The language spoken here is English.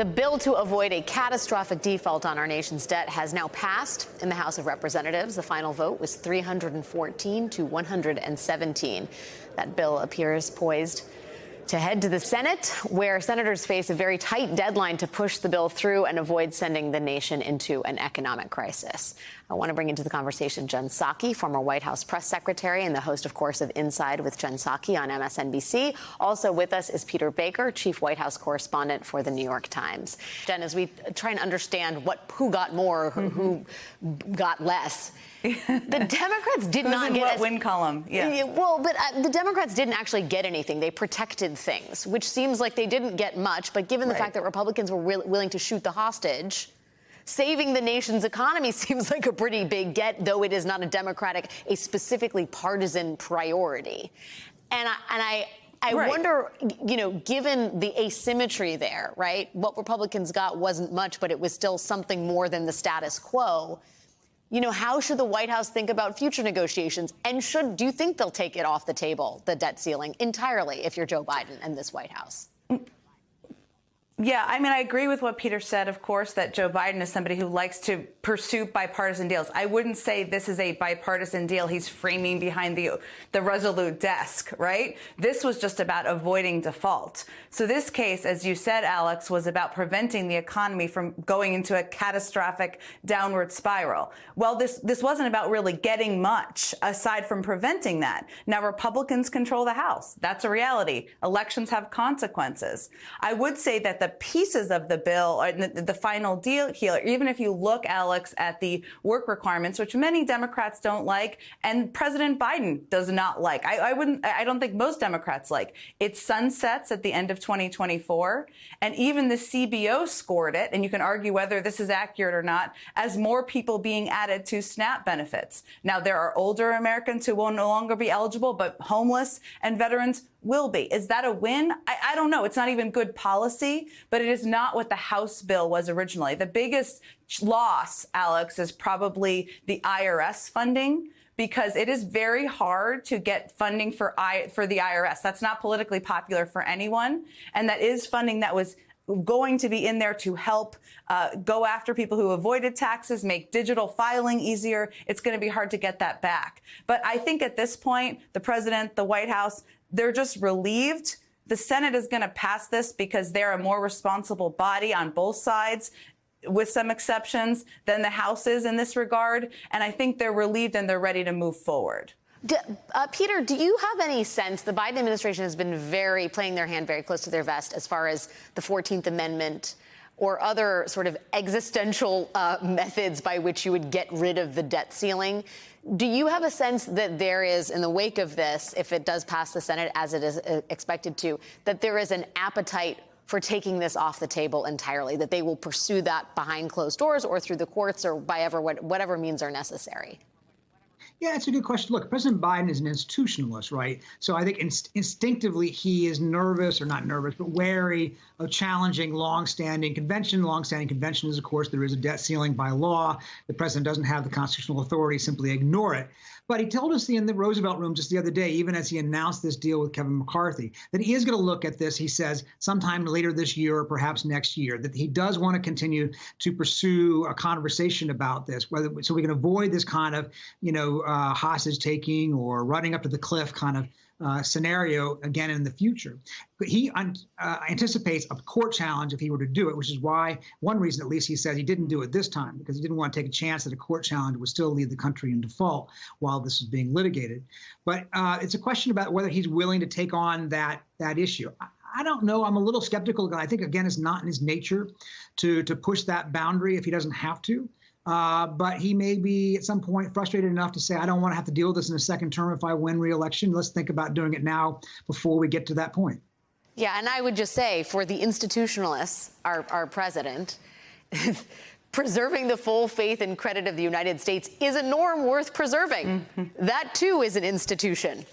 The bill to avoid a catastrophic default on our nation's debt has now passed in the House of Representatives. The final vote was 314 to 117. That bill appears poised to head to the Senate, where senators face a very tight deadline to push the bill through and avoid sending the nation into an economic crisis. I want to bring into the conversation Jen Psaki, former White House press secretary and the host, of course, of Inside with Jen Psaki on MSNBC. Also with us is Peter Baker, chief White House correspondent for the New York Times. Jen, as we try and understand who got more, who got less, the Democrats did not get what win column. Yeah. Well, but the Democrats didn't actually get anything. They protected things, which seems like they didn't get much. But given the fact that Republicans were willing to shoot the hostage, saving the nation's economy seems like a pretty big get, though it is not a specifically partisan priority. And I wonder, given the asymmetry there, right, what Republicans got wasn't much, but it was still something more than the status quo. How should the White House think about future negotiations? And do you think they'll take it off the table, the debt ceiling, entirely, if you're Joe Biden and this White House? Yeah, I agree with what Peter said, of course, that Joe Biden is somebody who likes to pursue bipartisan deals. I wouldn't say this is a bipartisan deal he's framing behind the Resolute desk, right? This was just about avoiding default. So this case, as you said, Alex, was about preventing the economy from going into a catastrophic downward spiral. Well, this wasn't about really getting much aside from preventing that. Now, Republicans control the House. That's a reality. Elections have consequences. I would say that the pieces of the bill, or the final deal here, even if you look, Alex, at the work requirements, which many Democrats don't like, and President Biden does not like. I don't think most Democrats like. It sunsets at the end of 2024, and even the CBO scored it, and you can argue whether this is accurate or not, as more people being added to SNAP benefits. Now, there are older Americans who will no longer be eligible, but homeless and veterans will be. Is that a win? I don't know. It's not even good policy, but it is not what the House bill was originally. The biggest loss, Alex, is probably the IRS funding, because it is very hard to get funding for the IRS. That's not politically popular for anyone. And that is funding that was going to be in there to help go after people who avoided taxes, make digital filing easier. It's going to be hard to get that back. But I think at this point, the president, the White House, they're just relieved. The Senate is going to pass this because they're a more responsible body on both sides, with some exceptions, than the House is in this regard. And I think they're relieved and they're ready to move forward. Peter, do you have any sense the Biden administration has been playing their hand very close to their vest as far as the 14th Amendment or other sort of existential methods by which you would get rid of the debt ceiling? Do you have a sense that there is, in the wake of this, if it does pass the Senate as it is expected to, that there is an appetite for taking this off the table entirely, that they will pursue that behind closed doors or through the courts or by whatever means are necessary? Yeah, it's a good question. Look, President Biden is an institutionalist, right? So I think instinctively he is nervous, or not nervous, but wary of challenging longstanding convention. Longstanding convention is, of course, there is a debt ceiling by law. The president doesn't have the constitutional authority to simply ignore it. But he told us in the Roosevelt Room just the other day, even as he announced this deal with Kevin McCarthy, that he is going to look at this, he says, sometime later this year or perhaps next year, that he does want to continue to pursue a conversation about this, so we can avoid this kind of, hostage taking or running up to the cliff kind of scenario again in the future. But he anticipates a court challenge if he were to do it, which is why one reason, at least, he said he didn't do it this time, because he didn't want to take a chance that a court challenge would still leave the country in default while this is being litigated. But it's a question about whether he's willing to take on that issue. I don't know. I'm a little skeptical. I think, again, it's not in his nature to push that boundary if he doesn't have to. But he may be at some point frustrated enough to say, I don't want to have to deal with this in a second term if I win re-election. Let's think about doing it now before we get to that point. Yeah, and I would just say, for the institutionalists, our president, preserving the full faith and credit of the United States is a norm worth preserving. That, too, is an institution.